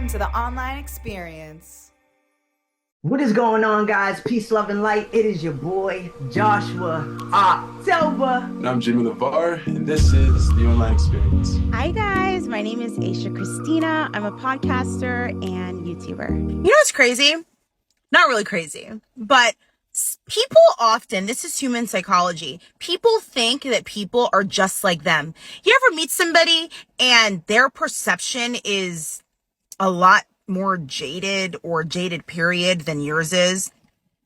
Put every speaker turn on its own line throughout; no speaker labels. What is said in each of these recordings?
Welcome to the online experience.
What is going on, guys? Peace, love, and light. It is your boy, Joshua October.
And I'm Jimmy Levar, and this is the online experience.
Hi, guys. My name is ASHA Christina. I'm a podcaster and YouTuber.
You know what's crazy? Not really crazy, but people often, this is human psychology, people think that people are just like them. You ever meet somebody and their perception is a lot more jaded or jaded period than yours is,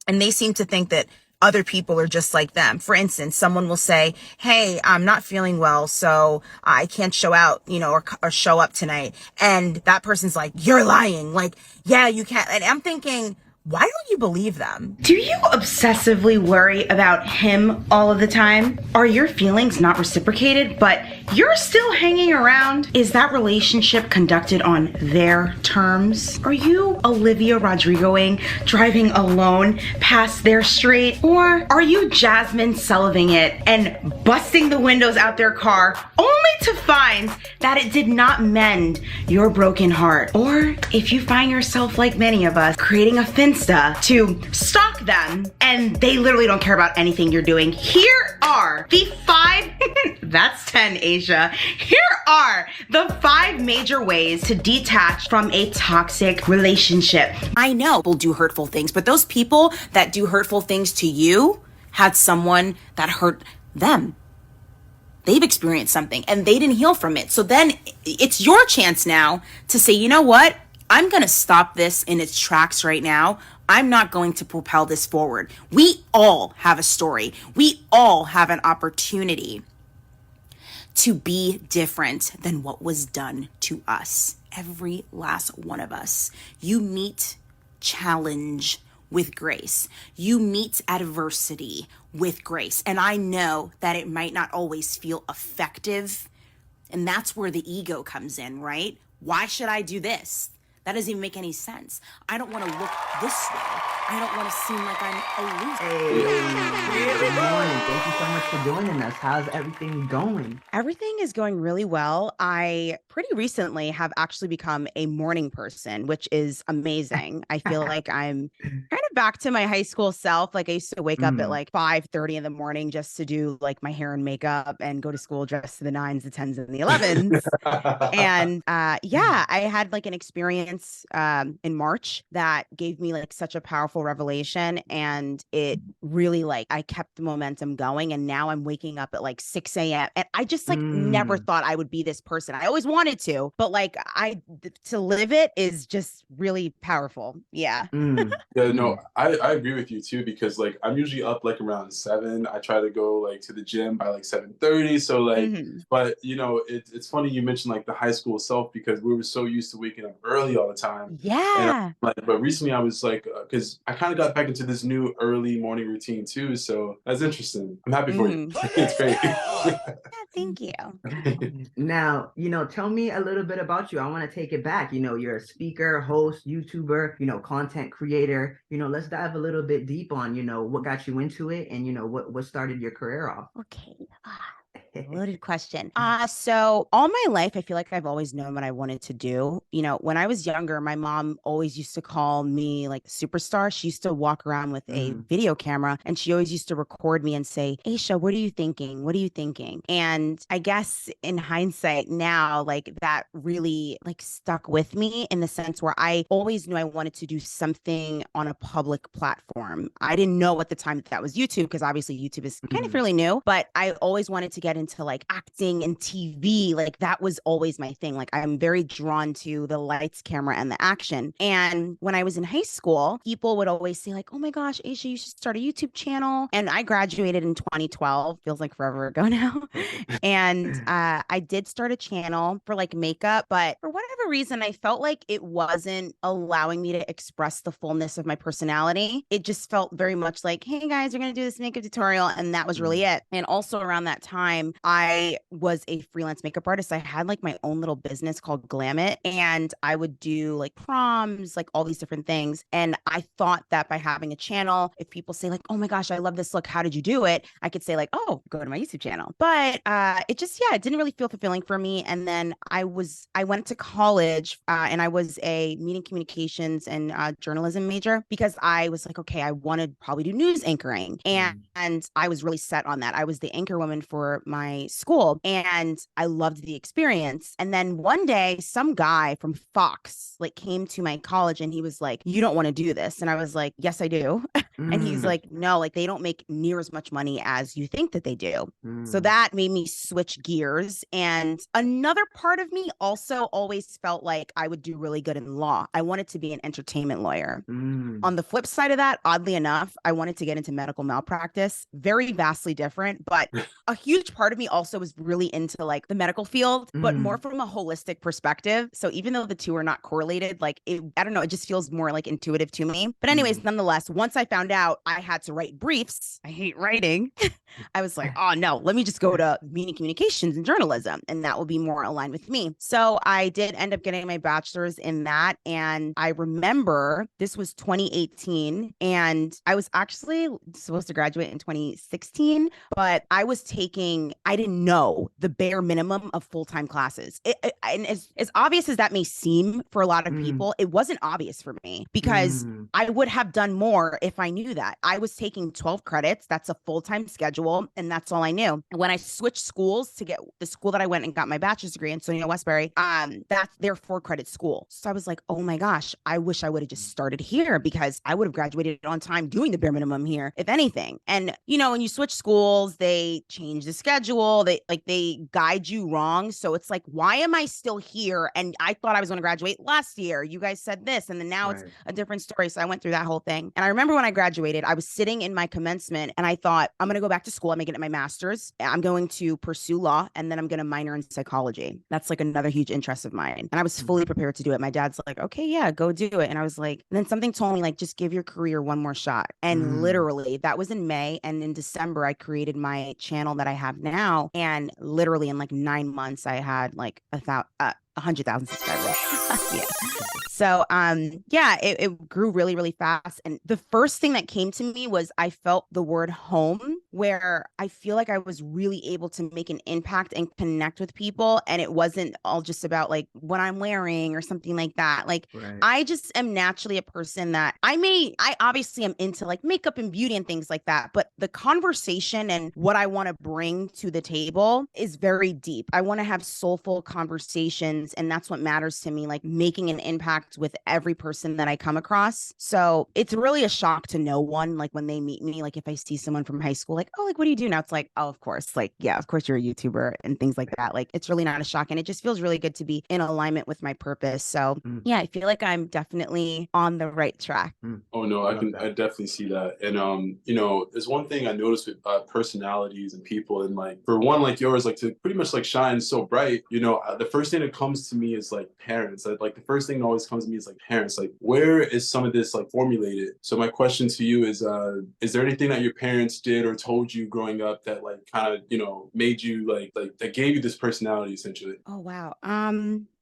and they seem to think that other people are just like them. For instance, someone will say, hey, I'm not feeling well, so I can't show out, or show up tonight. And that person's like, you're lying. Like, yeah, you can't. And I'm thinking, why don't you believe them?
Do you obsessively worry about him all of the time? Are your feelings not reciprocated, but you're still hanging around? Is that relationship conducted on their terms? Are you Olivia Rodrigoing, driving alone past their street? Or are you Jasmine Sullivaning it and busting the windows out their car only to find that it did not mend your broken heart? Or if you find yourself like many of us, creating a Finsta to stalk them and they literally don't care about anything you're doing, here are the 5, that's 10, Asia. Here are the 5 major ways to detach from a toxic relationship.
I know people do hurtful things, but those people that do hurtful things to you had someone that hurt them. They've experienced something and they didn't heal from it. So then it's your chance now to say, you know what? I'm going to stop this in its tracks right now. I'm not going to propel this forward. We all have a story. We all have an opportunity to be different than what was done to us. Every last one of us. You meet challenge with grace. You meet adversity with grace. And I know that it might not always feel effective. And that's where the ego comes in, right? Why should I do this? That doesn't even make any sense. I don't want to look this way. I don't want to seem like I'm a loser.
Hey, good morning. Thank you so much for joining us. How's everything going?
Everything is going really well. I pretty recently have actually become a morning person, which is amazing. I feel like I'm kind of back to my high school self. Like I used to wake up at like 5:30 in the morning just to do like my hair and makeup and go to school dressed to the 9s, the 10s, and the 11s. And yeah, I had like an experience in March that gave me like such a powerful revelation, and it really like I kept the momentum going, and now I'm waking up at like 6 a.m. and I just like never thought I would be this person. I always wanted to, but like to live it is just really powerful. Yeah.
Yeah, no, I agree with you too, because like I'm usually up like around 7. I try to go like to the gym by like 7:30. So like, but it's funny you mentioned like the high school self, because we were so used to waking up early all the time.
Yeah.
But recently I was like, because I kind of got back into this new early morning routine too. So that's interesting. I'm happy for you. It's great.
Yeah, thank you.
Now, tell me a little bit about you. I want to take it back. You're a speaker, host, YouTuber, content creator. Let's dive a little bit deep on, what got you into it and, what started your career off.
Okay. Loaded question. So all my life, I feel like I've always known what I wanted to do. When I was younger, my mom always used to call me like the superstar. She used to walk around with a video camera and she always used to record me and say, Aisha, what are you thinking? What are you thinking? And I guess in hindsight now, like that really like stuck with me in the sense where I always knew I wanted to do something on a public platform. I didn't know at the time that was YouTube, because obviously YouTube is kind of fairly new, but I always wanted to get into like acting and TV. Like that was always my thing. Like I'm very drawn to the lights, camera, and the action. And when I was in high school, people would always say like, oh my gosh, Aisha, you should start a YouTube channel. And I graduated in 2012, feels like forever ago now. And I did start a channel for like makeup, but for whatever reason, I felt like it wasn't allowing me to express the fullness of my personality. It just felt very much like, hey guys, we're going to do this makeup tutorial. And that was really it. And also around that time, time, I was a freelance makeup artist. I had like my own little business called Glam It, and I would do like proms, like all these different things. And I thought that by having a channel, if people say like, oh my gosh, I love this look, how did you do it? I could say like, oh, go to my YouTube channel. But it just, yeah, it didn't really feel fulfilling for me. And then I went to college and I was a media communications and journalism major because I was like, okay, I want to probably do news anchoring. And I was really set on that. I was the anchor woman for my school and I loved the experience. And then one day, some guy from Fox like came to my college and he was like, you don't want to do this. And I was like, yes, I do. And he's like, no, like they don't make near as much money as you think that they do. So that made me switch gears. And another part of me also always felt like I would do really good in law. I wanted to be an entertainment lawyer. On the flip side of that, oddly enough, I wanted to get into medical malpractice. Very vastly different, but a huge part of me also was really into like the medical field, but more from a holistic perspective. So even though the two are not correlated, like I don't know, it just feels more like intuitive to me. But anyways, nonetheless, once I found out I had to write briefs, I hate writing. I was like, oh no, let me just go to media communications and journalism, and that will be more aligned with me. So I did end up getting my bachelor's in that. And I remember this was 2018, and I was actually supposed to graduate in 2016, but I didn't know the bare minimum of full-time classes. And as obvious as that may seem for a lot of people, it wasn't obvious for me because I would have done more if I knew that. I was taking 12 credits. That's a full-time schedule, and that's all I knew. And when I switched schools to get the school that I went and got my bachelor's degree in, Sonia Westbury, that's their 4-credit school. So I was like, oh my gosh, I wish I would have just started here because I would have graduated on time doing the bare minimum here, if anything. And, you know, when you switch schools, they change the schedule. They guide you wrong. So it's like, why am I still here? And I thought I was going to graduate last year. You guys said this, and then now it's a different story. So I went through that whole thing. And I remember when I graduated, I was sitting in my commencement and I thought, I'm going to go back to school. I'm going to get my master's. I'm going to pursue law, and then I'm going to minor in psychology. That's like another huge interest of mine. And I was fully prepared to do it. My dad's like, okay, yeah, go do it. And I was like, and then something told me like, just give your career one more shot. And literally that was in May. And in December, I created my channel that I have now. And literally in like 9 months, I had like 100,000 subscribers. Yeah. So, it grew really, really fast. And the first thing that came to me was I felt the word home, where I feel like I was really able to make an impact and connect with people. And it wasn't all just about like what I'm wearing or something like that. Like I just am naturally a person that I obviously am into like makeup and beauty and things like that. But the conversation and what I want to bring to the table is very deep. I want to have soulful conversations. And that's what matters to me, like making an impact with every person that I come across. So it's really a shock to no one. Like when they meet me, like if I see someone from high school, like, oh, like, what do you do now? It's like, oh, of course. Like, yeah, of course you're a YouTuber and things like that. Like, it's really not a shock. And it just feels really good to be in alignment with my purpose. So yeah, I feel like I'm definitely on the right track.
Oh no, I definitely see that. And you know, there's one thing I noticed with personalities and people, and like for one like yours, like to pretty much like shine so bright, you know, the first thing that comes to me is like parents. Like the first thing that always comes to me is like parents. Like where is some of this like formulated? So my question to you is there anything that your parents did or told you growing up that like kind of, you know, made you like that gave you this personality essentially?
Oh wow.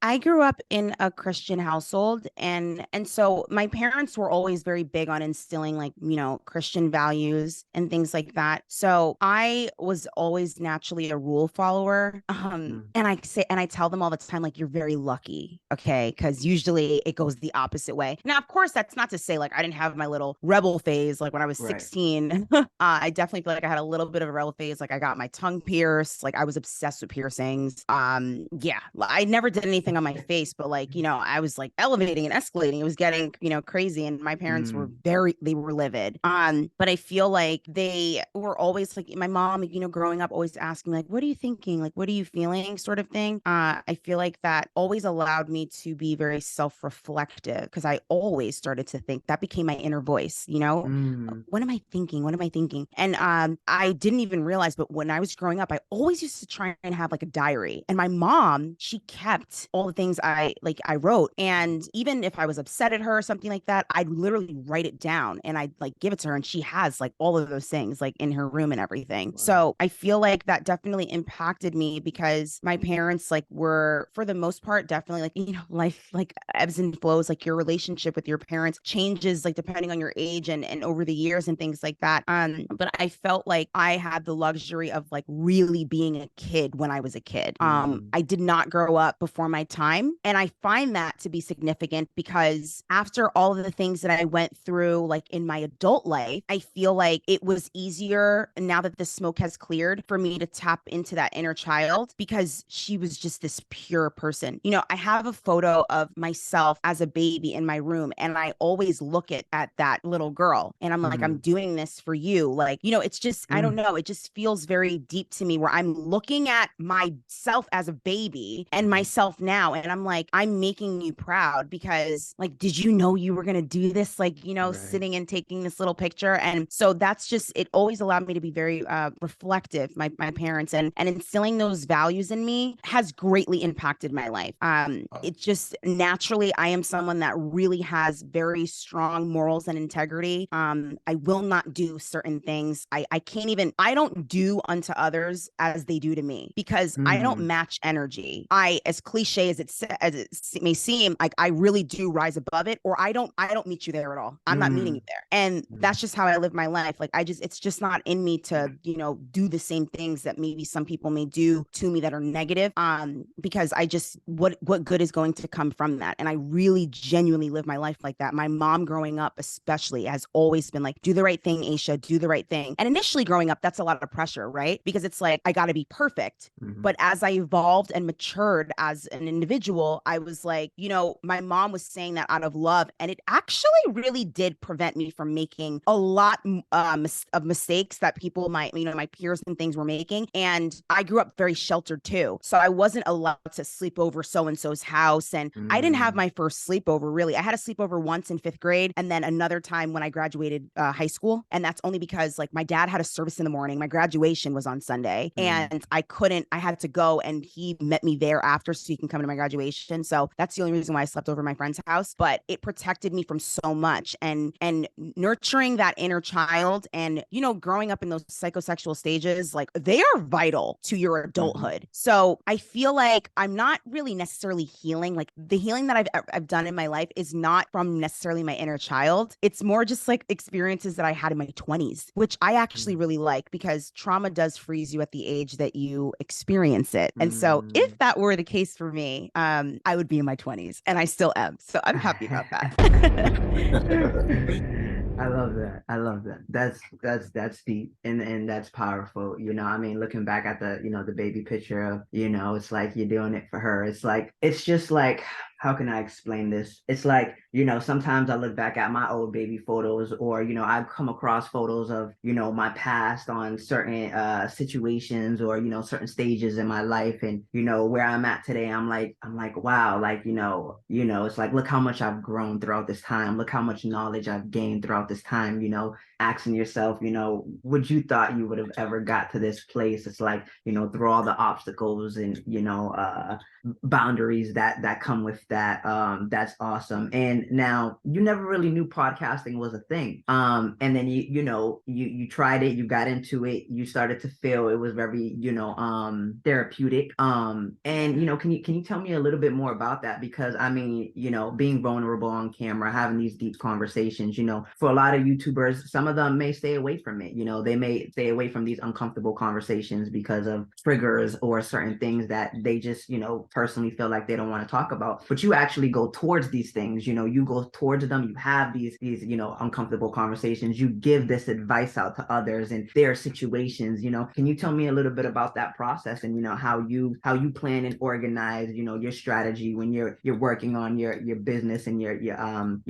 I grew up in a Christian household, and so my parents were always very big on instilling like, you know, Christian values and things like that. So I was always naturally a rule follower. And I tell them all the time, like, you're very lucky, okay? Because usually it goes the opposite way. Now, of course, that's not to say like I didn't have my little rebel phase. Like when I was 16, I definitely feel like I had a little bit of a rebel phase. Like I got my tongue pierced. Like I was obsessed with piercings. Yeah, I never did anything on my face, but like, you know, I was like elevating and escalating. It was getting, you know, crazy. And my parents were they were livid. But I feel like they were always like, my mom, you know, growing up, always asking like, what are you thinking? Like, what are you feeling? Sort of thing. I feel like that always allowed me to be very self-reflective because I always started to think. That became my inner voice, you know, what am I thinking? What am I thinking? And I didn't even realize, but when I was growing up, I always used to try and have like a diary. And my mom, she kept all the things I wrote. And even if I was upset at her or something like that, I'd literally write it down and I'd like give it to her. And she has like all of those things like in her room and everything.
Wow.
So I feel like that definitely impacted me because my parents like were, for the most part, definitely like, you know, life like ebbs and flows, like your relationship with your parents changes like depending on your age and over the years and things like that. But I felt like I had the luxury of like really being a kid when I was a kid. I did not grow up before my time. And I find that to be significant because after all of the things that I went through, like in my adult life, I feel like it was easier now that the smoke has cleared for me to tap into that inner child because she was just this pure person. You know, I have a photo of myself as a baby in my room and I always look at that little girl and I'm like, I'm doing this for you. Like, you know, it's just, I don't know. It just feels very deep to me where I'm looking at myself as a baby and myself now. And I'm like, I'm making you proud because like, did you know you were going to do this? Like, you know, sitting and taking this little picture. And so that's just, it always allowed me to be very reflective, my parents, and instilling those values in me has greatly impacted my life. It just naturally, I am someone that really has very strong morals and integrity. I will not do certain things. I can't even, I don't do unto others as they do to me because I don't match energy. As cliche as it may seem, like I really do rise above it, or I don't meet you there at all. I'm not meeting you there. And that's just how I live my life. Like it's just not in me to, you know, do the same things that maybe some people may do to me that are negative. Because I just, what good is going to come from that? And I really genuinely live my life like that. My mom growing up, especially, has always been like, do the right thing, Aisha, do the right thing. And initially growing up, that's a lot of pressure, right? Because it's like, I got to be perfect. But as I evolved and matured as an individual, I was like, you know, my mom was saying that out of love. And it actually really did prevent me from making a lot of mistakes that people might, you know, my peers and things were making. And I grew up very sheltered too. So I wasn't allowed to sleep over so-and-so's house. And I didn't have my first sleepover, really. I had a sleepover once in 5th grade and then another time when I graduated high school. And that's only because like my dad had a service in the morning. My graduation was on Sunday and I had to go and he met me there after so he can come to my graduation. So that's the only reason why I slept over at my friend's house. But it protected me from so much and nurturing that inner child and, you know, growing up in those psychosexual stages, like they are vital to your adulthood. So I feel like I'm not really necessarily healing. Like the healing that I've done in my life is not from necessarily my inner child. It's more just like experiences that I had in my 20s, which I actually really like because trauma does freeze you at the age that you experience it. And so if that were the case for me, I would be in my 20s and I still am. So I'm happy about that.
I love that. I love that. That's deep and that's powerful. You know, I mean, looking back at the, you know, the baby picture of, you know, it's like you're doing it for her. It's like, it's just like, how can I explain this? It's like, you know, sometimes I look back at my old baby photos or, you know, I've come across photos of, you know, my past on certain situations or, you know, certain stages in my life. And, you know, where I'm at today, I'm like, wow, like, you know, it's like, look how much I've grown throughout this time. Look how much knowledge I've gained throughout this time, you know, asking yourself, you know, would you thought you would have ever got to this place? It's like, you know, through all the obstacles and, you know, boundaries that come with that. That's awesome. And now you never really knew podcasting was a thing. And then you tried it, you got into it, you started to feel it was very, you know, therapeutic. And you know, can you tell me a little bit more about that? Because I mean, you know, being vulnerable on camera, having these deep conversations, you know, for a lot of YouTubers, some of them may stay away from it. You know, they may stay away from these uncomfortable conversations because of triggers or certain things that they just, you know, personally feel like they don't want to talk about. But you actually go towards these things, you know, you go towards them, you have these, you know, uncomfortable conversations, you give this advice out to others in their situations, you know. Can you tell me a little bit about that process and, you know, how you plan and organize, you know, your strategy when you're working on your business and your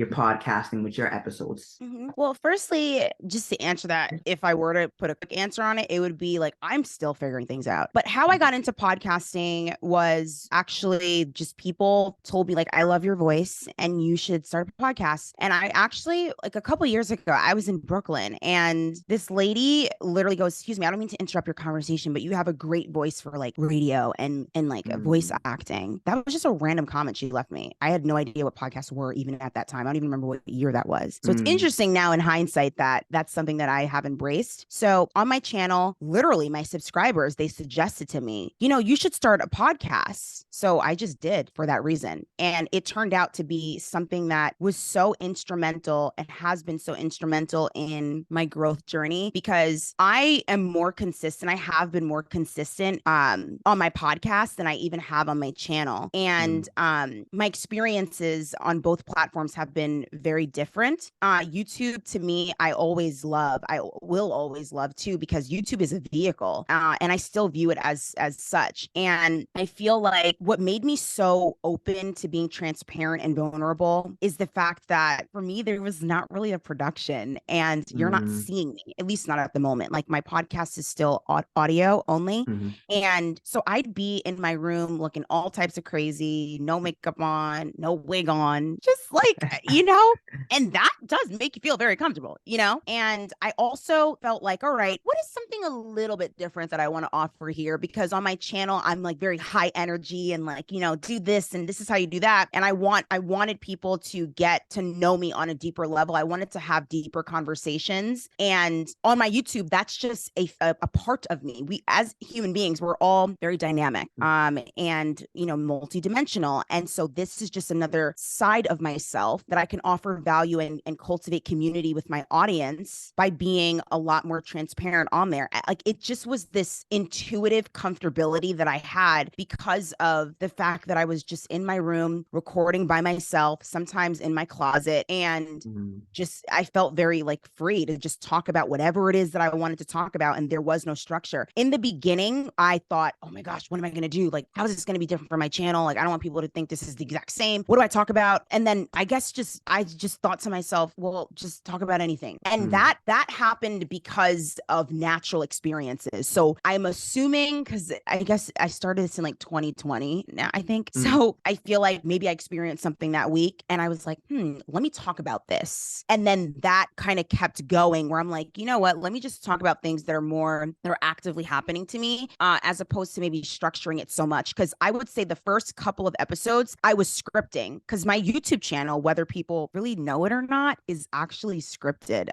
podcasting with your episodes?
Well, firstly, just to answer that, if I were to put a quick answer on it, it would be like, I'm still figuring things out. But how I got into podcasting was actually just people told told me like, I love your voice and you should start a podcast. And I actually, like a couple years ago, I was in Brooklyn and this lady literally goes, excuse me, I don't mean to interrupt your conversation, but you have a great voice for like radio and like voice acting. That was just a random comment she left me. I had no idea what podcasts were even at that time. I don't even remember what year that was. So it's interesting now in hindsight that that's something that I have embraced. So on my channel, literally my subscribers, they suggested to me, you should start a podcast. So I just did for that reason. And it turned out to be something that was so instrumental and has been so instrumental in my growth journey because I am more consistent. I have been more consistent on my podcast than I even have on my channel. And my experiences on both platforms have been very different. YouTube to me, I will always love too, because YouTube is a vehicle and I still view it as such. And I feel like what made me so open to being transparent and vulnerable is the fact that for me, there was not really a production and you're not seeing me, at least not at the moment. Like my podcast is still audio only. And so I'd be in my room looking all types of crazy, no makeup on, no wig on, just like, and that does make you feel very comfortable, And I also felt like, all right, what is something a little bit different that I want to offer here? Because on my channel, I'm like very high energy and like, do this and this is how you do that. And I wanted people to get to know me on a deeper level. I wanted to have deeper conversations. And on my YouTube, that's just a part of me. We, as human beings, we're all very dynamic and, multidimensional. And so this is just another side of myself that I can offer value and cultivate community with my audience by being a lot more transparent on there. Like it just was this intuitive comfortability that I had because of the fact that I was just in my room recording by myself, sometimes in my closet. And just, I felt very like free to just talk about whatever it is that I wanted to talk about. And there was no structure. In the beginning, I thought, oh my gosh, what am I going to do? Like, how is this going to be different for my channel? Like, I don't want people to think this is the exact same. What do I talk about? And then I guess I just thought to myself, well, just talk about anything. And that happened because of natural experiences. So I'm assuming, because I guess I started this in like 2020 now, I think. So I feel like maybe I experienced something that week and I was like, let me talk about this. And then that kind of kept going where I'm like, you know what, let me just talk about things that are actively happening to me as opposed to maybe structuring it so much. Because I would say the first couple of episodes, I was scripting because my YouTube channel, whether people really know it or not, is actually scripted.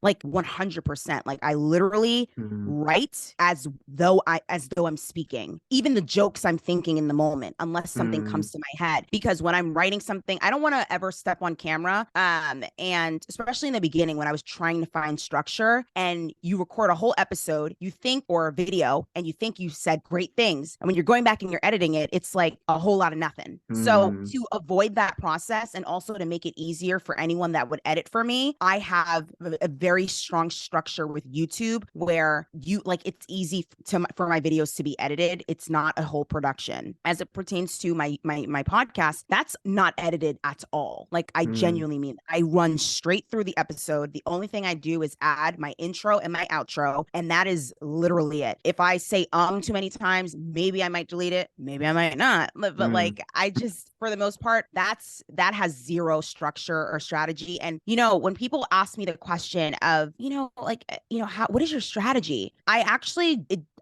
Like 100%. Like I literally write as though I'm speaking, even the jokes I'm thinking in the moment, unless something comes to my head. Because when I'm writing something, I don't want to ever step on camera. And especially in the beginning when I was trying to find structure and you record a whole episode, you think, or a video, and you think you said great things. And when you're going back and you're editing it, it's like a whole lot of nothing. So to avoid that process and also to make it easier for anyone that would edit for me, I have a very strong structure with YouTube where it's easy for my videos to be edited. It's not a whole production. As it pertains to my podcast, that's not edited at all. Like I genuinely mean, I run straight through the episode. The only thing I do is add my intro and my outro, and that is literally it. If I say too many times, maybe I might delete it, maybe I might not. But like I just, for the most part, that has zero structure or strategy. And when people ask me the question of, what is your strategy?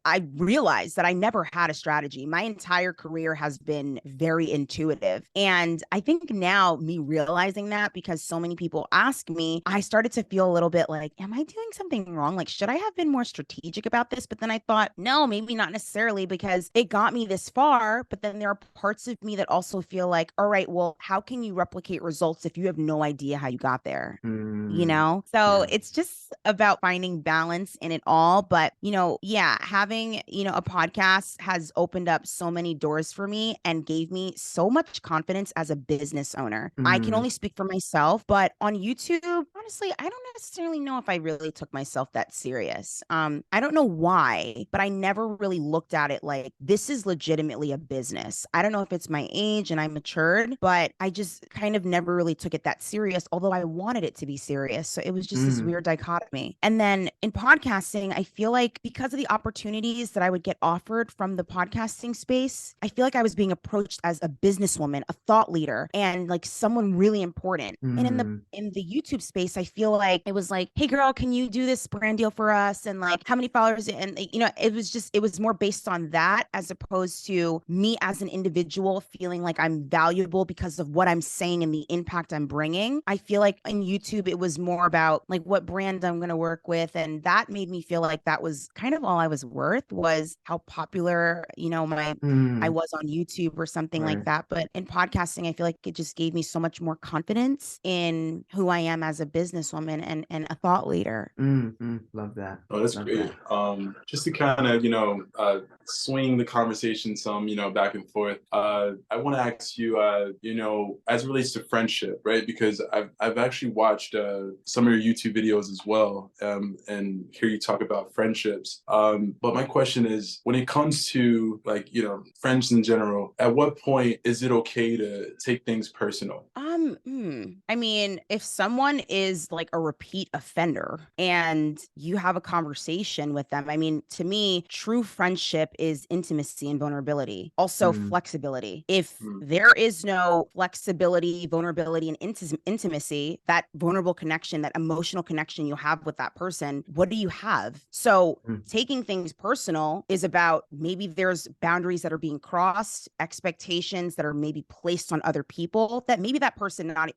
I realized that I never had a strategy. My entire career has been very intuitive. And I think now me realizing that, because so many people ask me, I started to feel a little bit like, am I doing something wrong? Like, should I have been more strategic about this? But then I thought, no, maybe not necessarily, because it got me this far. But then there are parts of me that also feel like, all right, well, how can you replicate results if you have no idea how you got there? So it's just about finding balance in it all. But, having, a podcast has opened up so many doors for me and gave me so much confidence as a business owner. I can only speak for myself, but on YouTube, honestly, I don't necessarily know if I really took myself that serious. I don't know why, but I never really looked at it like this is legitimately a business. I don't know if it's my age and I matured, but I just kind of never really took it that serious, although I wanted it to be serious. So it was just this weird dichotomy. And then in podcasting, I feel like because of the opportunity opportunities that I would get offered from the podcasting space, I feel like I was being approached as a businesswoman, a thought leader, and like someone really important. And in the YouTube space, I feel like it was like, hey girl, can you do this brand deal for us? And like, how many followers? And it was more based on that as opposed to me as an individual feeling like I'm valuable because of what I'm saying and the impact I'm bringing. I feel like in YouTube, it was more about like what brand I'm going to work with. And that made me feel like that was kind of all I was worth, was how popular, I was on YouTube or something like that. But in podcasting, I feel like it just gave me so much more confidence in who I am as a businesswoman and a thought leader.
Love that.
Oh, that's
Love
great.
that.
Just to kind of, swing the conversation some, back and forth. I want to ask you, as it relates to friendship, right? Because I've actually watched some of your YouTube videos as well, and hear you talk about friendships. But my question is, when it comes to like, friends in general, at what point is it okay to take things personal?
I mean, if someone is like a repeat offender and you have a conversation with them, I mean, to me, true friendship is intimacy and vulnerability, also flexibility. If there is no flexibility, vulnerability, and intimacy, that vulnerable connection, that emotional connection you have with that person, what do you have? So taking things personal is about maybe there's boundaries that are being crossed, expectations that are maybe placed on other people that maybe that person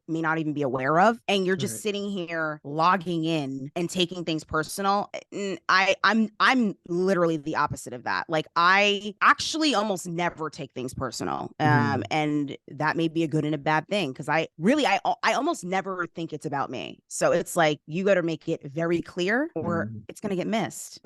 may not even be aware of, and you're just sitting here logging in and taking things personal. I'm literally the opposite of that. Like, I actually almost never take things personal, and that may be a good and a bad thing, because I almost never think it's about me. So it's like, you got to make it very clear or it's gonna get missed.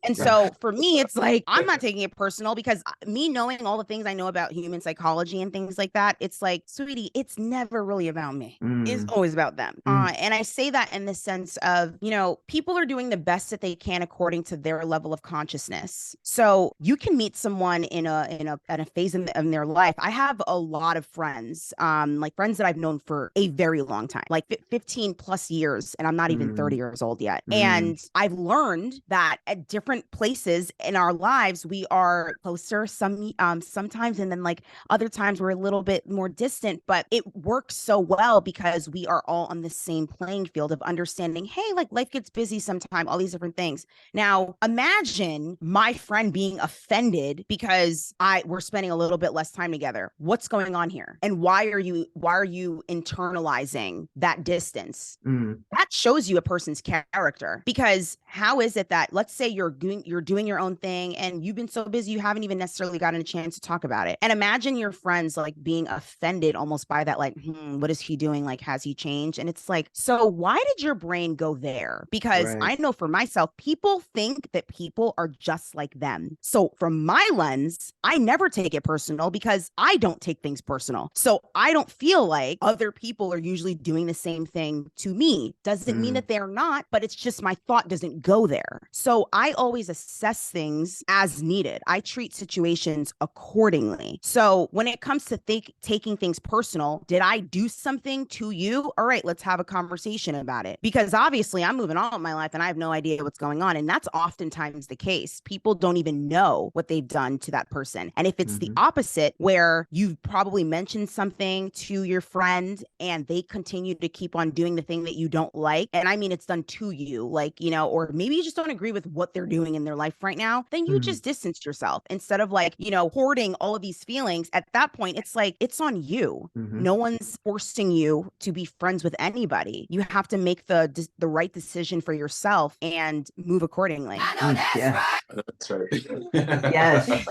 And so for me, it's like, I'm not taking it personal, because me knowing all the things I know about human psychology and things like that, it's like, sweetie, it's never really about me. It's always about them. And I say that in the sense of, people are doing the best that they can according to their level of consciousness. So you can meet someone in a phase in their life. I have a lot of friends, like friends that I've known for a very long time, like 15 plus years, and I'm not even 30 years old yet. And I've learned that at different places in our lives, we are closer sometimes, and then like other times we're a little bit more distant, but it works so well because we are all on the same playing field of understanding, hey, like life gets busy sometime, all these different things. Now, imagine my friend being offended because we're spending a little bit less time together. What's going on here? And why are you internalizing that distance? That shows you a person's character, because how is it that, let's say you're doing your own thing and you've been so busy you haven't even necessarily gotten a chance to talk about it, and imagine your friends like being offended almost by that, like, what is he doing, like, has he changed? And it's like, so why did your brain go there? Because I know for myself, people think that people are just like them. So from my lens, I never take it personal because I don't take things personal. So I don't feel like other people are usually doing the same thing to me. Doesn't mean that they're not, but it's just my thought doesn't go there. So I always assess things as needed. I treat situations accordingly. So when it comes to taking things personal, did I do something to you? All right, let's have a conversation about it. Because obviously I'm moving on with my life and I have no idea what's going on. And that's oftentimes the case. People don't even know what they've done to that person. And if it's the opposite, where you've probably mentioned something to your friend and they continue to keep on doing the thing that you don't like, and I mean, it's done to you, like, or maybe you just don't agree with what they're doing in their life right now, then you just distance yourself instead of like, hoarding all of these feelings. At that point, it's like, it's on you. No one's forcing you to be friends with anybody. You have to make the right decision for yourself and move accordingly.
That's right.
Yes,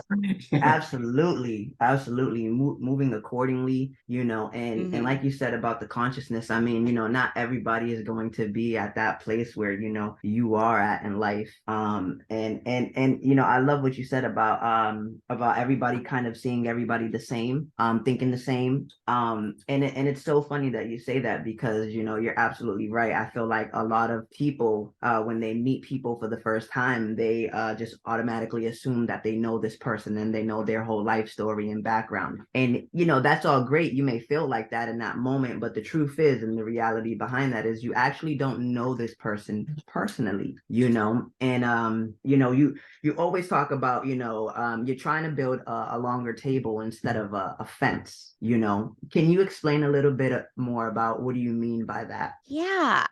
absolutely. Moving accordingly, and like you said about the consciousness, I mean, not everybody is going to be at that place where, you are at in life. And I love what you said about everybody kind of seeing everybody the same, thinking the same. And it's so funny that you say that, because, you're absolutely right. I feel like a lot of people, when they meet people for the first time, they just automatically assume that they know this person and they know their whole life story and background. And, that's all great. You may feel like that in that moment, but the truth is, and the reality behind that is, you actually don't know this person personally, You always talk about, you're trying to build a longer table instead of a fence, Can you explain a little bit more about what do you mean by that?
Yeah,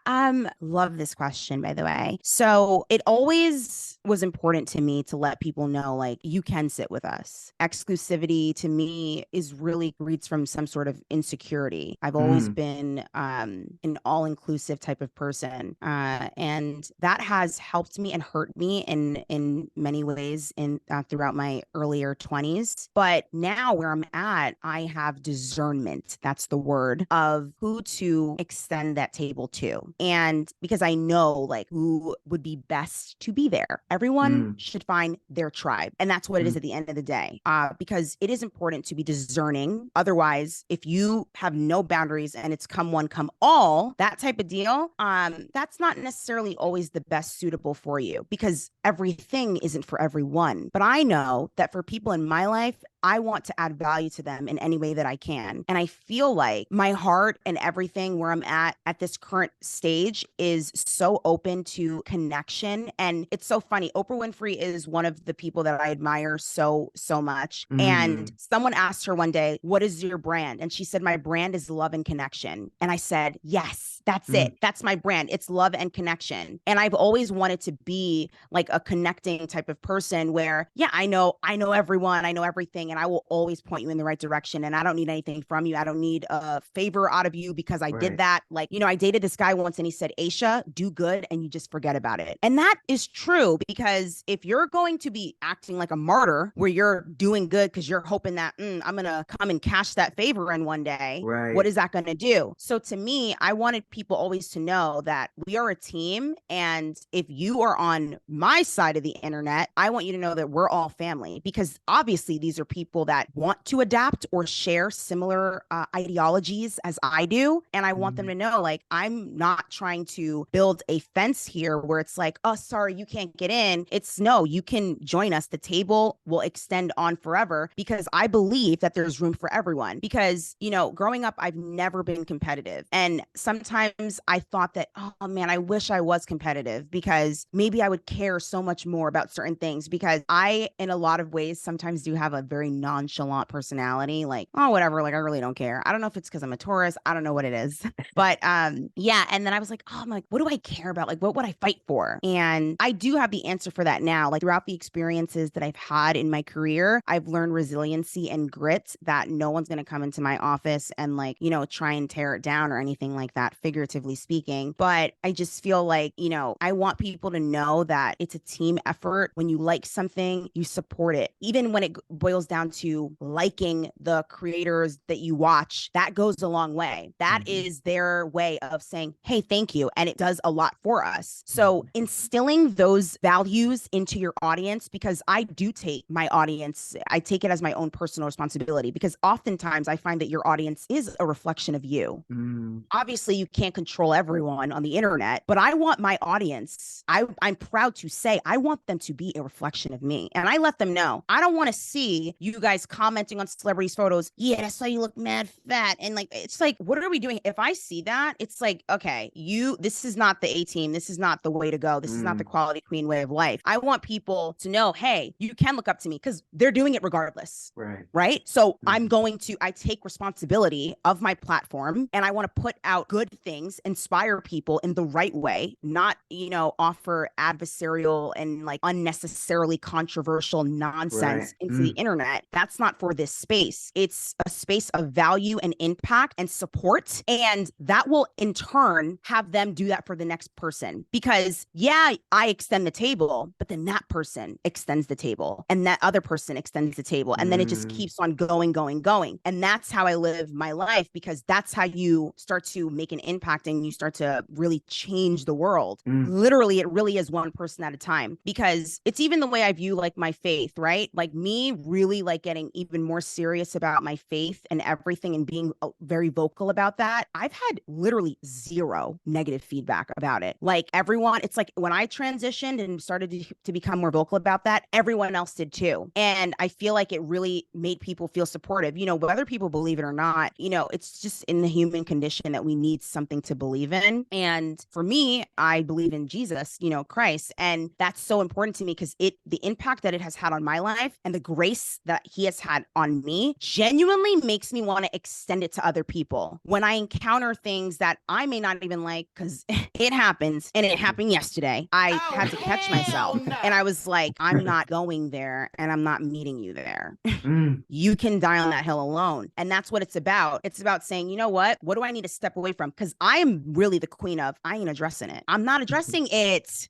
love this question, by the way. So it always was important to me to let people know, like, you can sit with us. Exclusivity to me is really reads from some sort of insecurity. I've always been an all-inclusive type of person, and that has helped me and hurt me in many ways in throughout my earlier 20s. But now where I'm at, I have discernment. That's the word of who to extend that table to. And because I know like who would be best to be there. Everyone should find their tribe. And that's what it is at the end of the day. Because it is important to be discerning. Otherwise, if you have no boundaries and it's come one, come all, that type of deal, that's not necessarily always the best suitable for you because everything isn't for everyone. But I know that for people in my life, I want to add value to them in any way that I can. And I feel like my heart and everything where I'm at this current stage is so open to connection. And it's so funny. Oprah Winfrey is one of the people that I admire so much. And someone asked her one day, what is your brand? And she said, my brand is love and connection. And I said, yes, that's it. That's my brand. It's love and connection. And I've always wanted to be like a connecting type of person where, yeah, I know everyone, I know everything. And I will always point you in the right direction. And I don't need anything from you. I don't need a favor out of you because I did that. Like, I dated this guy once and he said, ASHA, do good and you just forget about it. And that is true because if you're going to be acting like a martyr where you're doing good because you're hoping that I'm going to come and cash that favor in one day, what is that going to do? So to me, I wanted people always to know that we are a team. And if you are on my side of the internet, I want you to know that we're all family because obviously these are people that want to adapt or share similar ideologies as I do. And I want them to know, like, I'm not trying to build a fence here where it's like, oh, sorry, you can't get in. It's no, you can join us. The table will extend on forever because I believe that there's room for everyone. Because, growing up, I've never been competitive. And sometimes I thought that, oh man, I wish I was competitive because maybe I would care so much more about certain things because I, in a lot of ways, sometimes do have a very nonchalant personality. Like, oh, whatever. Like, I really don't care. I don't know if it's because I'm a Taurus. I don't know what it is. But yeah. And then I was like, oh, I'm like, what do I care about? Like, what would I fight for? And I do have the answer for that now. Like throughout the experiences that I've had in my career, I've learned resiliency and grit that no one's going to come into my office and like, try and tear it down or anything like that, figuratively speaking. But I just feel like, I want people to know that it's a team effort. When you like something, you support it. Even when it boils down to liking the creators that you watch, that goes a long way. That is their way of saying, hey, thank you. And it does a lot for us. So instilling those values into your audience, because I do take my audience, I take it as my own personal responsibility because oftentimes I find that your audience is a reflection of you. Obviously, you can't control everyone on the internet, but I want my audience, I'm proud to say, I want them to be a reflection of me. And I let them know, I don't want to see you guys commenting on celebrities' photos. Yeah, that's why you look mad fat. And like, it's like, what are we doing? If I see that, it's like, okay, this is not the A team. This is not the way to go. This is not the quality queen way of life. I want people to know, hey, you can look up to me because they're doing it regardless. Right. So I take responsibility of my platform and I want to put out good things, inspire people in the right way, not, offer adversarial and like unnecessarily controversial nonsense into the internet. That's not for this space. It's a space of value and impact and support. And that will in turn have them do that for the next person. Because yeah, I extend the table, but then that person extends the table and that other person extends the table. And then it just keeps on going. And that's how I live my life because that's how you start to make an impact and you start to really change the world. Literally, it really is one person at a time because it's even the way I view like my faith, right? Like me really like getting even more serious about my faith and everything and being very vocal about that. I've had literally zero negative feedback about it. Like everyone, it's like when I transitioned and started to become more vocal about that, everyone else did too. And I feel like it really made people feel supportive, whether people believe it or not, it's just in the human condition that we need some something to believe in. And for me, I believe in Jesus, Christ. And that's so important to me because the impact that it has had on my life and the grace that he has had on me genuinely makes me want to extend it to other people. When I encounter things that I may not even like, because it happens, and it happened yesterday, I had to catch myself. And I was like, I'm not going there and I'm not meeting you there. You can die on that hill alone. And that's what it's about. It's about saying, you know what do I need to step away from? Because I am really the queen of, I ain't addressing it. I'm not addressing it.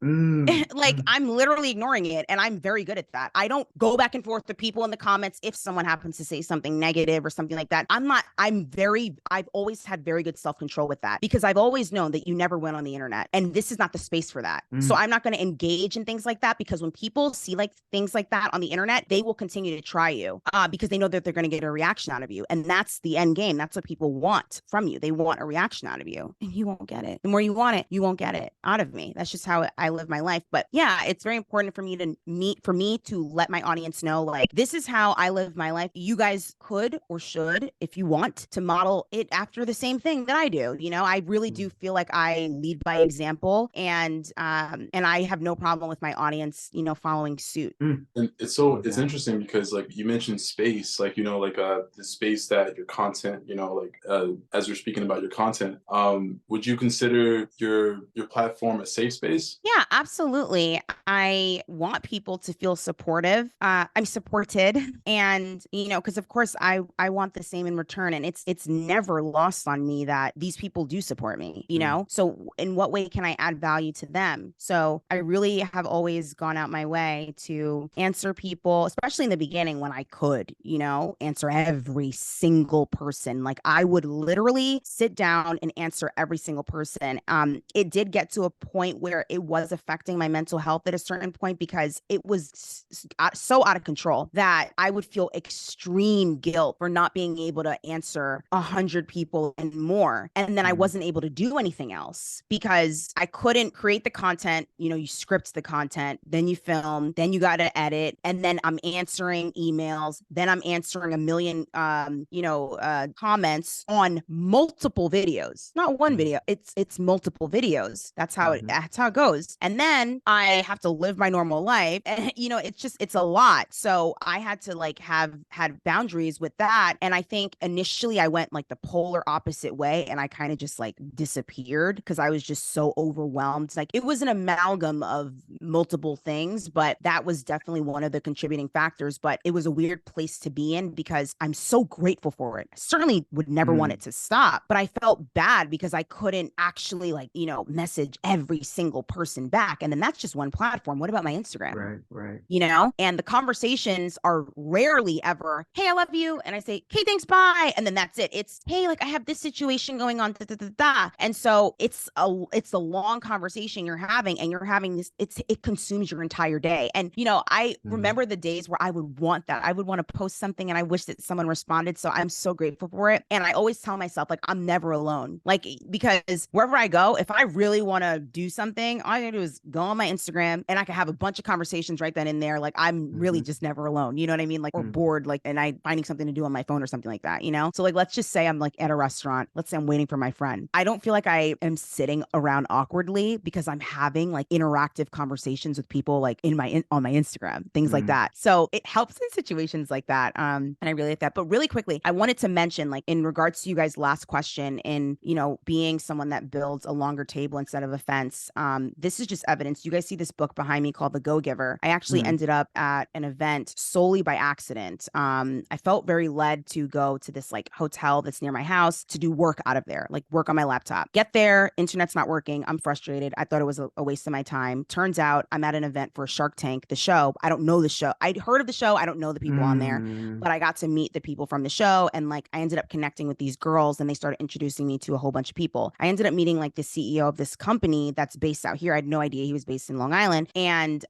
Like, I'm literally ignoring it. And I'm very good at that. I don't go back and forth with people in the comments if someone happens to say something negative or something like that. I've always had very good self-control with that, because I've always known that you never win on the internet. And this is not the space for that. So I'm not going to engage in things like that, because when people see like things like that on the internet, they will continue to try you because they know that they're going to get a reaction out of you. And that's the end game. That's what people want from you. They want a reaction out of you, and you won't get it. The more you want it, you won't get it out of me. That's just how I live my life. But yeah, it's very important for me to let my audience know, like, this is how I live my life. You guys could or should, if you want, to model it after the same thing that I do. I really do feel like I lead by example, and I have no problem with my audience, following suit.
And it's interesting because, like, you mentioned space, like, the space that your content, as you're speaking about your content, would you consider your platform a safe space?
Yeah, absolutely. I want people to feel supportive. I'm supported, and because of course I want the same in return, and it's never lost on me that these people do support me. So in what way can I add value to them? So I really have always gone out my way to answer people, especially in the beginning when I could, answer every single person. Like, I would literally sit down and answer every single person. It did get to a point where it was affecting my mental health at a certain point, because it was so out of control that I would feel extreme guilt for not being able to answer 100 people and more. And then I wasn't able to do anything else because I couldn't create the content. You script the content, then you film, then you got to edit, and then I'm answering emails, then I'm answering a million, comments on multiple videos, not one video. It's multiple videos. That's how it goes. And then I have to live my normal life, and it's a lot. So I had to had boundaries with that. And I think initially I went like the polar opposite way, and I kind of just disappeared because I was just so overwhelmed. Like, it was an amalgam of multiple things, but that was definitely one of the contributing factors. But it was a weird place to be in because I'm so grateful for it. I certainly would never want it to stop, but I felt bad because I couldn't actually message every single person back. And then that's just one platform. What about my Instagram?
Right.
And the conversations are rarely ever, hey, I love you. And I say, okay, thanks, bye. And then that's it. It's, hey, I have this situation going on. And so it's a long conversation you're having, and you're having this, it consumes your entire day. And, I remember the days where I would want that. I would want to post something and I wish that someone responded. So I'm so grateful for it. And I always tell myself, I'm never alone. Because wherever I go, if I really want to do something, all I gotta do is go on my Instagram, and I can have a bunch of conversations right then and there. I'm really just never alone. You know what I mean? Or bored, and I finding something to do on my phone or something like that, So let's just say I'm at a restaurant. Let's say I'm waiting for my friend. I don't feel like I am sitting around awkwardly because I'm having interactive conversations with people on my Instagram, things like that. So it helps in situations like that. And I really like that. But really quickly, I wanted to mention, in regards to you guys' last question, in being someone that builds a longer table instead of a fence. This is just evidence. You guys see this book behind me called The Go-Giver. I actually ended up at an event solely by accident. I felt very led to go to this hotel that's near my house to do work out of there, work on my laptop. Get there, internet's not working. I'm frustrated. I thought it was a waste of my time. Turns out I'm at an event for Shark Tank, the show. I don't know the show. I'd heard of the show. I don't know the people on there, but I got to meet the people from the show, and I ended up connecting with these girls, and they started introducing me to a whole bunch of people. I ended up meeting the CEO of this company that's based out here. I had no idea he was based in Long Island. And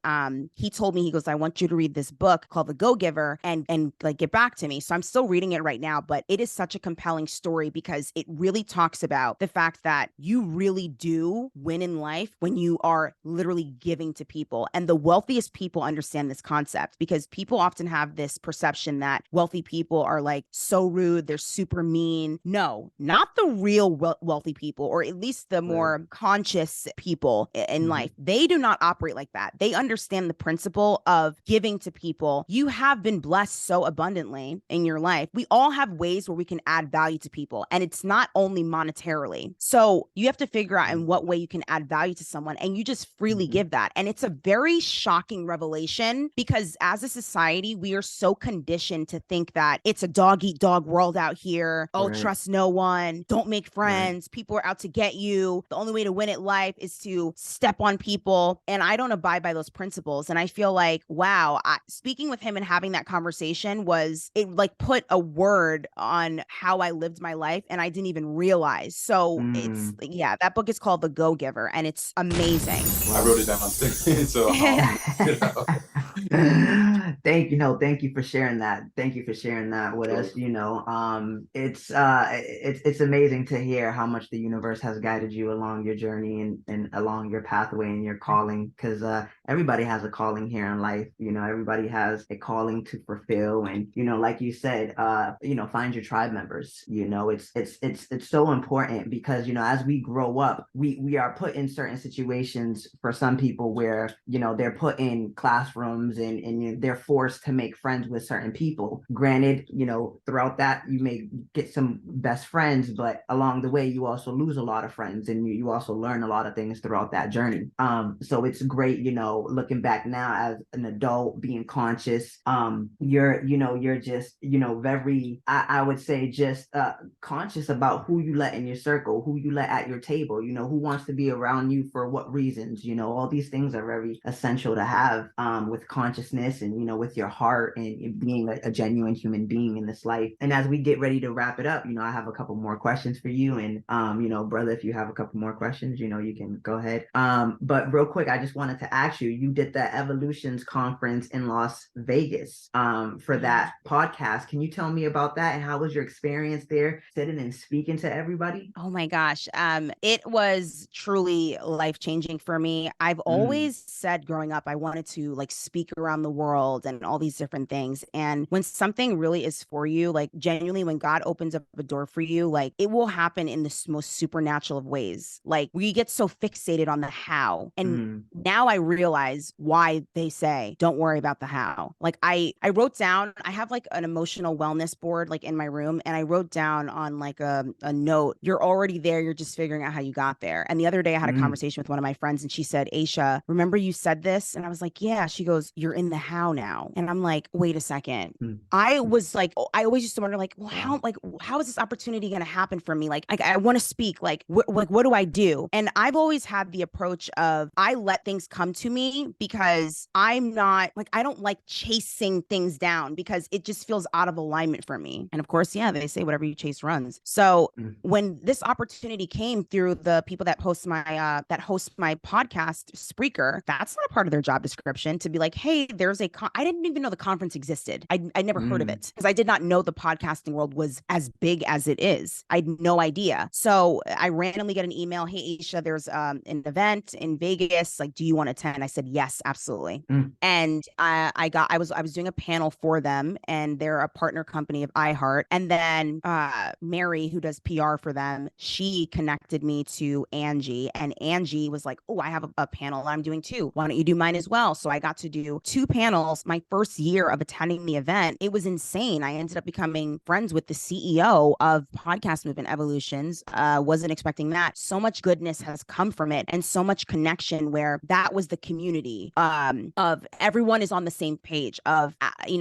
he told me, he goes, I want you to read this book called The Go-Giver and get back to me. So I'm still reading it right now, but it is such a compelling story because it really talks about the fact that you really do win in life when you are literally giving to people. And the wealthiest people understand this concept, because people often have this perception that wealthy people are so rude, they're super mean. No, not the real wealthy people, or at least the more conscious people in life, they do not operate like that. They understand the principle of giving to people. You have been blessed so abundantly in your life. We all have ways where we can add value to people, and it's not only monetarily. So you have to figure out in what way you can add value to someone, and you just freely give that. And it's a very shocking revelation, because as a society, we are so conditioned to think that it's a dog eat dog world out here. Oh, trust no one. Don't make friends. People are out to get you. The only way to win at life is to step on people. And I don't abide by those principles. And I feel like, wow, speaking with him and having that conversation it like put a word on how I lived my life, and I didn't even realize. So it's, that book is called The Go-Giver, and it's amazing.
I wrote it down. So
thank you for sharing that. Thank you for sharing that with us. It's amazing to hear how much the universe has guided you along your journey and along your pathway and your calling, because everybody has a calling here in life. Everybody has a calling to fulfill, and like you said, find your tribe members. It's so important, because as we grow up, we are put in certain situations for some people where they're put in classrooms and they're forced to make friends with certain people. Granted, throughout that you may get some best friends, but along the way you also lose a lot of friends, and you also learn a lot of things throughout that journey. So it's great, looking back now as an adult, being conscious. You're just very, I would say, just conscious about who you let in your circle, who you let at your table, who wants to be around you for what reasons. All these things are very essential to have with consciousness and with your heart and being a genuine human being in this life. And as we get ready to wrap it up, I have a couple more questions for you, and brother, if you have a couple more questions, you can go ahead. But real quick, I just wanted to ask you did the Evolutions conference in Las Vegas for that podcast. Can you tell me about that, and how was your experience there sitting and speaking to everybody?
Oh my gosh. It was truly life-changing for me. I've always said growing up, I wanted to like speak around the world and all these different things. And when something really is for you, like genuinely, when God opens up a door for you, like it will happen in the most supernatural of ways. Like we get so fixated on the how. And now I realize why they say, don't worry about the how. Like I wrote down, I have like an emotional wellness board like in my room, and I wrote down on like a note, you're already there, you're just figuring out how you got there. And the other day I had a conversation with one of my friends, and she said, ASHA, remember you said this? And I was like, yeah. She goes, you're in the how now. And I'm like, wait a second. I was like, I always used to wonder like, well, how is this opportunity going to happen for me? Like I want to speak, like what do I do? And I've always had the approach of I let things come to me, because I'm not like, I don't like chasing things down, because it just feels out of alignment for me. And of course, yeah, they say whatever you chase runs. So when this opportunity came through the people that host my podcast, Spreaker, that's not a part of their job description to be like, hey, there's I didn't even know the conference existed. I'd never heard of it, because I did not know the podcasting world was as big as it is. I had no idea. So I randomly get an email, hey, ASHA, there's an event in Vegas. Like, do you want to attend? I said, yes, absolutely. And I was doing a panel for them, and they're a partner company of iHeart. And then Mary, who does PR for them, she connected me to Angie, and Angie was like, oh, I have a panel I'm doing too. Why don't you do mine as well? So I got to do 2 panels my first year of attending the event. It was insane. I ended up becoming friends with the CEO of Podcast Movement Evolutions. Wasn't expecting that. So much goodness has come from it, and so much connection, where that was the community of everyone is on the same page of,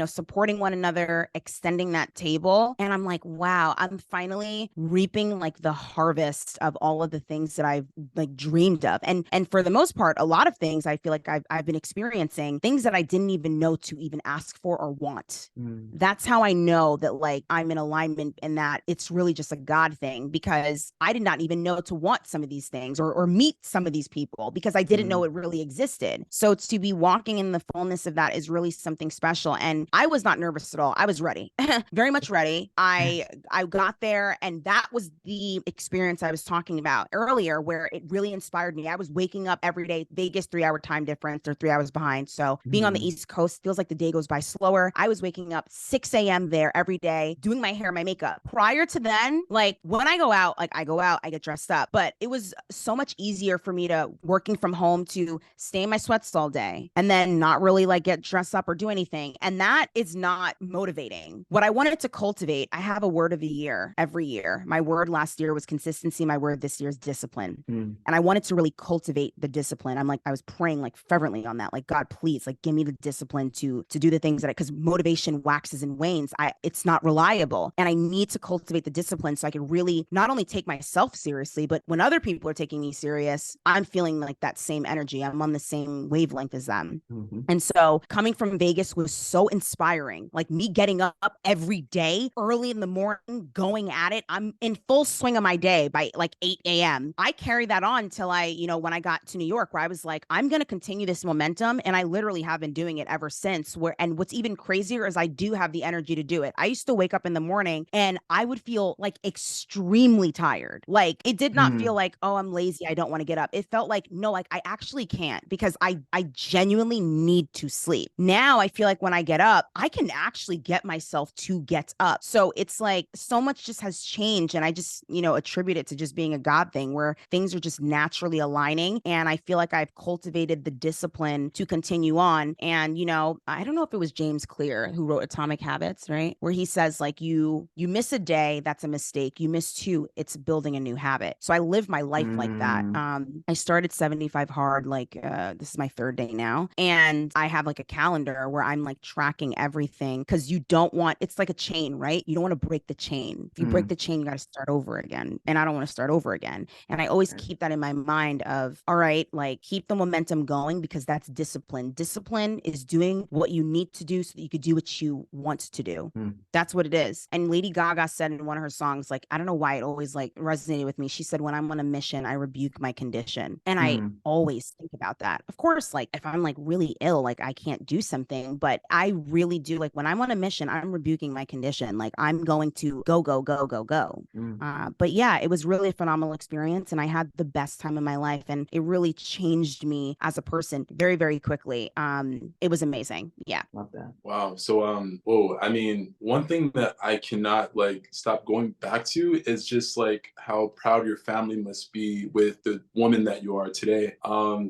supporting one another, extending that table. And I'm like, wow, I'm finally reaping like the harvest of all of the things that I've like dreamed of. And for the most part, a lot of things I feel like I've been experiencing things that I didn't even know to even ask for or want. That's how I know that like I'm in alignment, and that it's really just a God thing, because I did not even know to want some of these things or meet some of these people, because I didn't know it really existed. So to be walking in the fullness of that is really something special. And I was not nervous at all. I was ready, very much ready. I got there, and that was the experience I was talking about earlier, where it really inspired me. I was waking up every day, Vegas 3-hour time difference, or 3 hours behind. So Being on the East Coast feels like the day goes by slower. I was waking up 6 a.m. there every day, doing my hair, my makeup. Prior to then, like when I go out, I get dressed up, but it was so much easier for me to working from home to stay in my sweats all day and then not really like get dressed up or do anything. And that is not motivating. What I wanted to cultivate, I have a word of the year every year. My word last year was consistency. My word this year is discipline. And I wanted to really cultivate the discipline. I was praying like fervently on that. Like, God, please, like give me the discipline to do the things that because motivation waxes and wanes. It's not reliable. And I need to cultivate the discipline so I can really not only take myself seriously, but when other people are taking me serious, I'm feeling like that same energy. I'm on the same wavelength as them. And so coming from Vegas was so inspiring. Like me getting up every day early in the morning, going at it. I'm in full swing of my day by like 8 a.m. I carried that on till when I got to New York, where I was like, I'm going to continue this momentum. And I literally have been doing it ever since. And what's even crazier is I do have the energy to do it. I used to wake up in the morning and I would feel like extremely tired. Like it did not feel like, oh, I'm lazy, I don't want to get up. It felt like, no, like I actually can't because I genuinely need to sleep. Now I feel like when I get up, I can actually get myself to get up. So it's like so much just has changed. And I just, attribute it to just being a God thing where things are just naturally aligning. And I feel like I've cultivated the discipline to continue on. And, I don't know if it was James Clear who wrote Atomic Habits, right? Where he says like you miss a day, that's a mistake. You miss two, it's building a new habit. So I live my life like that. I started 75 Hard, this is my third day now. And I have like a calendar where I'm like tracking everything because you don't want, it's like a chain, right? You don't want to break the chain. If you break the chain, you got to start over again. And I don't want to start over again. And I always keep that in my mind of, all right, like keep the momentum going because that's discipline. Discipline is doing what you need to do so that you could do what you want to do. That's what it is. And Lady Gaga said in one of her songs, like, I don't know why it always like resonated with me. She said, when I'm on a mission, I rebuke my condition. And I always think about that. Of course, like if I'm like really ill, like I can't do something, but I really do like when I'm on a mission, I'm rebuking my condition. Like I'm going to go, go, go, go, go. But yeah, it was really a phenomenal experience and I had the best time of my life and it really changed me as a person very, very quickly. It was amazing. Yeah.
Love that.
Wow. So, I mean, one thing that I cannot like stop going back to is just like how proud your family must be with the woman that you are today.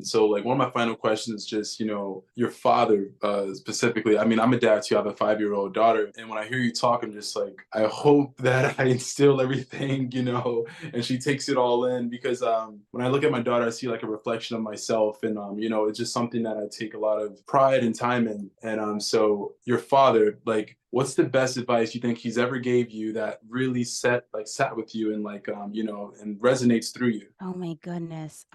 So like one of my final questions is just, your father, specifically. I mean, I'm a dad too. I have a 5-year-old daughter. And when I hear you talk, I'm just like, I hope that I instill everything, and she takes it all in because when I look at my daughter, I see like a reflection of myself. And, it's just something that I take a lot of pride and time in. And so your father, like, what's the best advice you think he's ever gave you that really sat with you and and resonates through you?
Oh my goodness.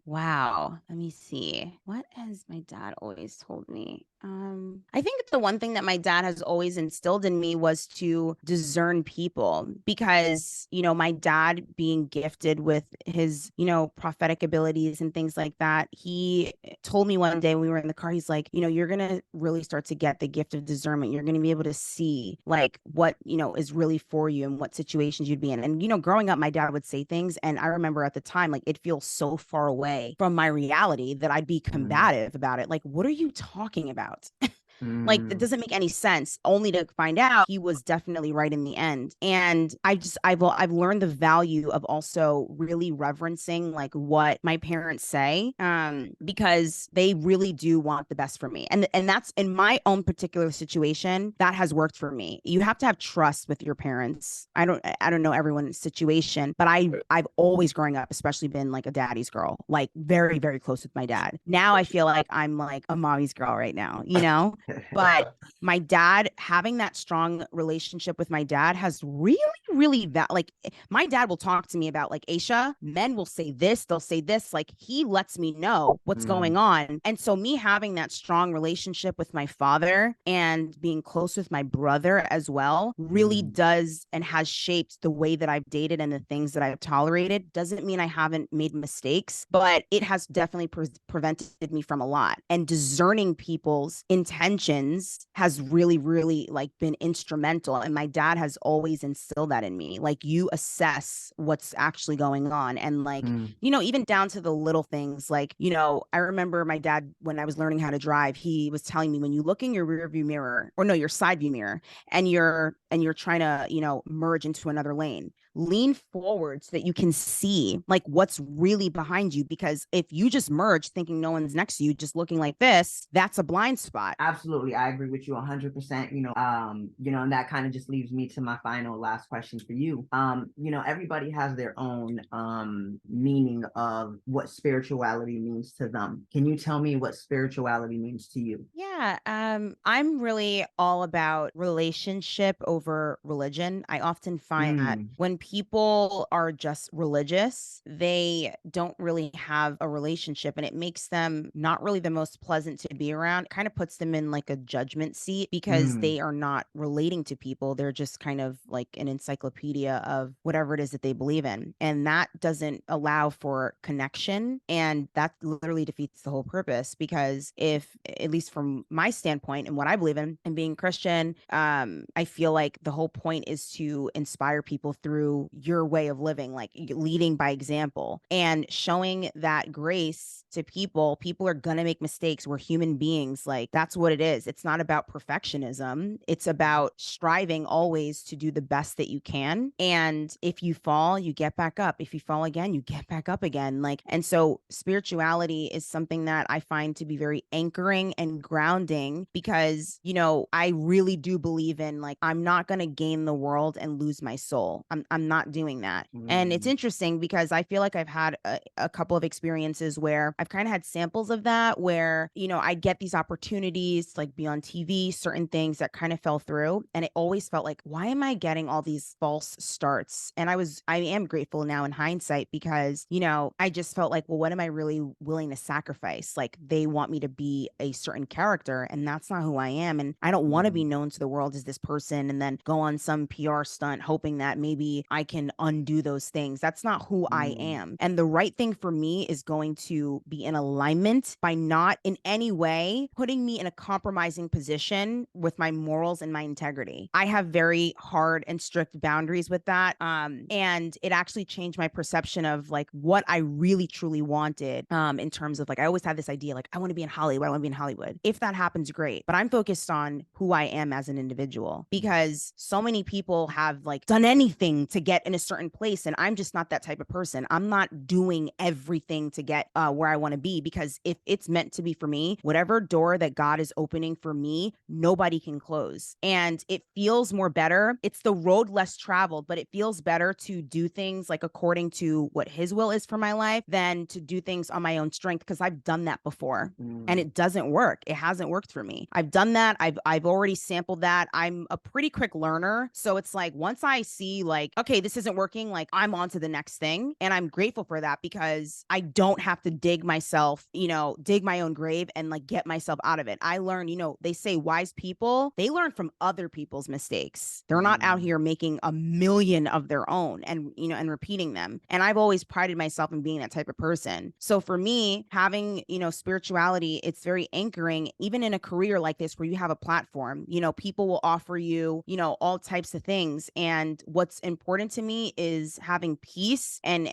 Wow. Let me see. What has my dad always told me? I think the one thing that my dad has always instilled in me was to discern people because, my dad being gifted with his, prophetic abilities and things like that, he told me one day when we were in the car, he's like, you're going to really start to get the gift of discernment. You're going to be able to see like what, is really for you and what situations you'd be in. And, growing up, my dad would say things. And I remember at the time, like it feels so far away from my reality that I'd be combative about it. Like, what are you talking about? Like, it doesn't make any sense, only to find out he was definitely right in the end. And I've learned the value of also really reverencing like what my parents say, because they really do want the best for me. And that's in my own particular situation that has worked for me. You have to have trust with your parents. I don't know everyone's situation, but I've always growing up, especially been like a daddy's girl, like very, very close with my dad. Now I feel like I'm like a mommy's girl right now, But my dad, having that strong relationship with my dad has really, really like my dad will talk to me about like, ASHA, men will say this, they'll say this, like he lets me know what's going on. And so me having that strong relationship with my father and being close with my brother as well really does and has shaped the way that I've dated and the things that I've tolerated. Doesn't mean I haven't made mistakes, but it has definitely prevented me from a lot. And discerning people's intentions has really, really like been instrumental. And my dad has always instilled that that in me. Like, you assess what's actually going on. And like,
Mm.
even down to the little things, like, I remember my dad, when I was learning how to drive, he was telling me, when you look in your rear view mirror, or no, your side view mirror, and you're trying to, merge into another lane, lean forward so that you can see like what's really behind you. Because if you just merge thinking no one's next to you, just looking like this, that's a blind spot.
Absolutely. I agree with you 100%. And that kind of just leaves me to my final last question for you. Everybody has their own meaning of what spirituality means to them. Can you tell me what spirituality means to you?
Yeah, I'm really all about relationship over religion. I often find that when people are just religious, they don't really have a relationship, and it makes them not really the most pleasant to be around. It kind of puts them in like a judgment seat because they are not relating to people. They're just kind of like an encyclopedia of whatever it is that they believe in. And that doesn't allow for connection. And that literally defeats the whole purpose, because if, at least from my standpoint and what I believe in and being Christian, I feel like the whole point is to inspire people through your way of living, like leading by example and showing that grace to people. People are going to make mistakes. We're human beings. Like, that's what it is. It's not about perfectionism. It's about striving always to do the best that you can. And if you fall, you get back up. If you fall again, you get back up again. Like, and so spirituality is something that I find to be very anchoring and grounding, because, I really do believe in, like, I'm not going to gain the world and lose my soul. I'm not doing that. And it's interesting because I feel like I've had a couple of experiences where I've kind of had samples of that, where, I get these opportunities to like be on TV, certain things that kind of fell through. And it always felt like, why am I getting all these false starts? And I am grateful now in hindsight, because, I just felt like, well, what am I really willing to sacrifice? Like, they want me to be a certain character, and that's not who I am. And I don't want to be known to the world as this person and then go on some PR stunt hoping that maybe I can undo those things. That's not who I am. And the right thing for me is going to be in alignment by not in any way putting me in a compromising position with my morals and my integrity. I have very hard and strict boundaries with that. And it actually changed my perception of like what I really truly wanted, in terms of like, I always had this idea, like, I want to be in Hollywood. I want to be in Hollywood. If that happens, great. But I'm focused on who I am as an individual, because so many people have like done anything to get in a certain place. And I'm just not that type of person. I'm not doing everything to get where I want to be, because if it's meant to be for me, whatever door that God is opening for me, nobody can close. And it feels more better. It's the road less traveled, but it feels better to do things like according to what his will is for my life than to do things on my own strength, because I've done that before and it doesn't work. It hasn't worked for me. I've done that. I've already sampled that. I'm a pretty quick learner. So it's like, once I see like, okay, this isn't working, like, I'm on to the next thing. And I'm grateful for that, because I don't have to dig myself, dig my own grave and like get myself out of it. I learn, they say wise people, they learn from other people's mistakes. They're not out here making a million of their own and, and repeating them. And I've always prided myself in being that type of person. So for me, having, spirituality, it's very anchoring, even in a career like this where you have a platform. People will offer you, all types of things. And what's important to me is having peace and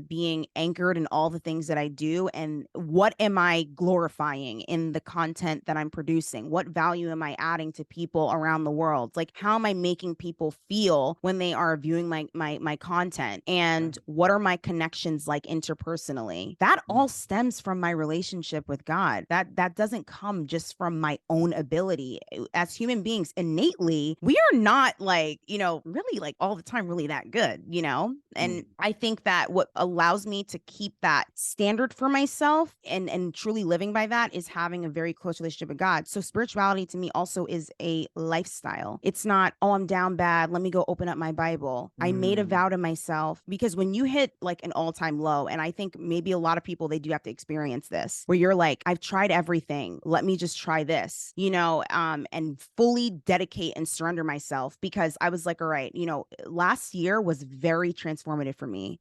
being anchored in all the things that I do. And what am I glorifying in the content that I'm producing? What value am I adding to people around the world? Like, how am I making people feel when they are viewing my content? And what are my connections like interpersonally? That all stems from my relationship with God. That doesn't come just from my own ability. As human beings, innately, we are not like, really like all the time really that good, And I think that what allows me to keep that standard for myself and truly living by that is having a very close relationship with God. So spirituality to me also is a lifestyle. It's not, oh, I'm down bad, let me go open up my Bible. I made a vow to myself, because when you hit like an all-time low, and I think maybe a lot of people, they do have to experience this, where you're like, I've tried everything, let me just try this, and fully dedicate and surrender myself, because I was like, all right, last last year was very transformative for me.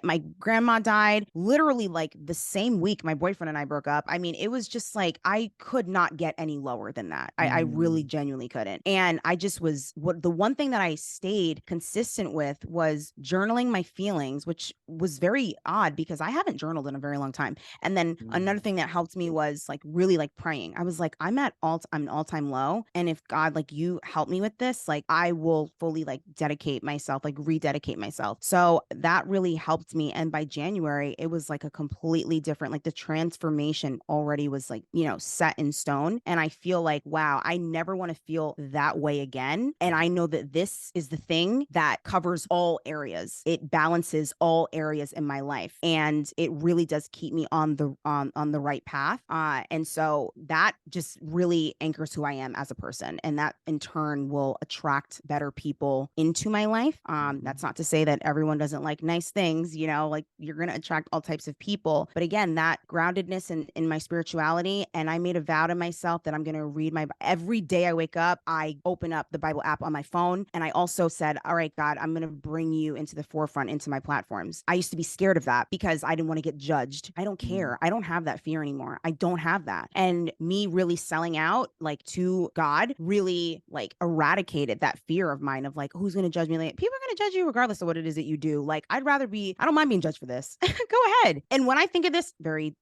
My grandma died literally like the same week my boyfriend and I broke up. I mean, it was just like, I could not get any lower than that. I really genuinely couldn't. And I just the one thing that I stayed consistent with was journaling my feelings, which was very odd because I haven't journaled in a very long time. And then another thing that helped me was like really like praying. I was like, I'm an all-time low. And if God, like you help me with this, like I will fully like dedicate myself, like rededicate myself. So that really helped me. And by January, it was like a completely different, like the transformation already was like, set in stone. And I feel like, wow, I never want to feel that way again. And I know that this is the thing that covers all areas. It balances all areas in my life. And it really does keep me on the right path. And so that just really anchors who I am as a person. And that in turn will attract better people into my life. That's not to say that everyone doesn't like nice things, like you're going to attract all types of people. But again, that groundedness in my spirituality. And I made a vow to myself that I'm going to read every day I wake up, I open up the Bible app on my phone. And I also said, all right, God, I'm going to bring you into the forefront, into my platforms. I used to be scared of that because I didn't want to get judged. I don't care. I don't have that fear anymore. I don't have that. And me really selling out like to God really like eradicated that fear of mine of like, who's going to judge me? Like, people are going to judge you regardless of what it is that you do. Like, I don't mind being judged for this. Go ahead. And when I think of this very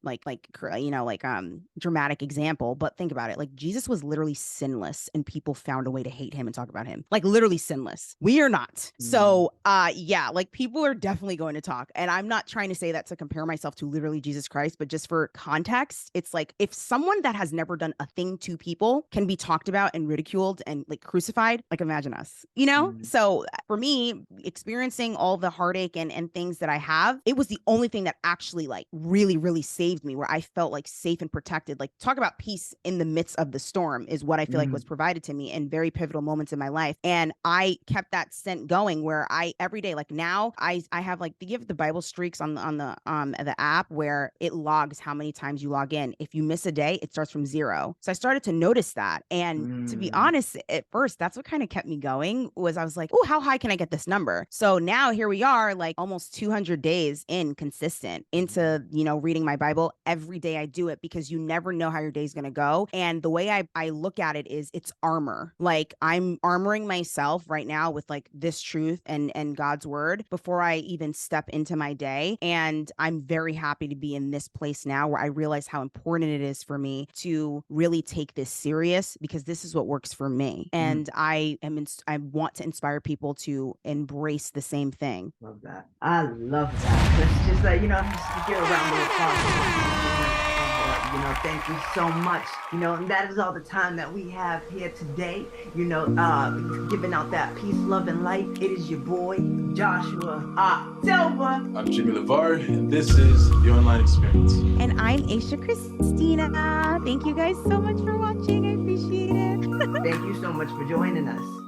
dramatic example, but think about it, like Jesus was literally sinless and people found a way to hate him and talk about him, like literally sinless. We are not. So yeah, like people are definitely going to talk. And I'm not trying to say that to compare myself to literally Jesus Christ, but just for context, it's like if someone that has never done a thing to people can be talked about and ridiculed and like crucified, like imagine us, So for me, experiencing all the heartache and things that I have, it was the only thing that actually like really, really saved me, where I felt like safe and protected. Like talk about peace in the midst of the storm is what I feel like was provided to me in very pivotal moments in my life. And I kept that scent going where I every day, like now I have like they give the Bible streaks on the app where it logs how many times you log in. If you miss a day, it starts from 0. So I started to notice that. And to be honest, at first, that's what kind of kept me going was I was like, oh, how high can I get this number? So now here we are, like almost 200 days in consistent into, reading my Bible. Every day I do it because you never know how your day's going to go. And the way I look at it is it's armor. Like I'm armoring myself right now with like this truth and God's word before I even step into my day. And I'm very happy to be in this place now where I realize how important it is for me to really take this serious because this is what works for me. And I want to inspire people to embrace the same thing.
Love that. I love that. Let's just like, just get around the applause. Thank you so much. And that is all the time that we have here today. Giving out that peace, love, and light. It is your boy, Joshua Silva.
I'm Jimmy Levar, and this is The Online Experience.
And I'm ASHA Christina. Thank you guys so much for watching. I appreciate it.
Thank you so much for joining us.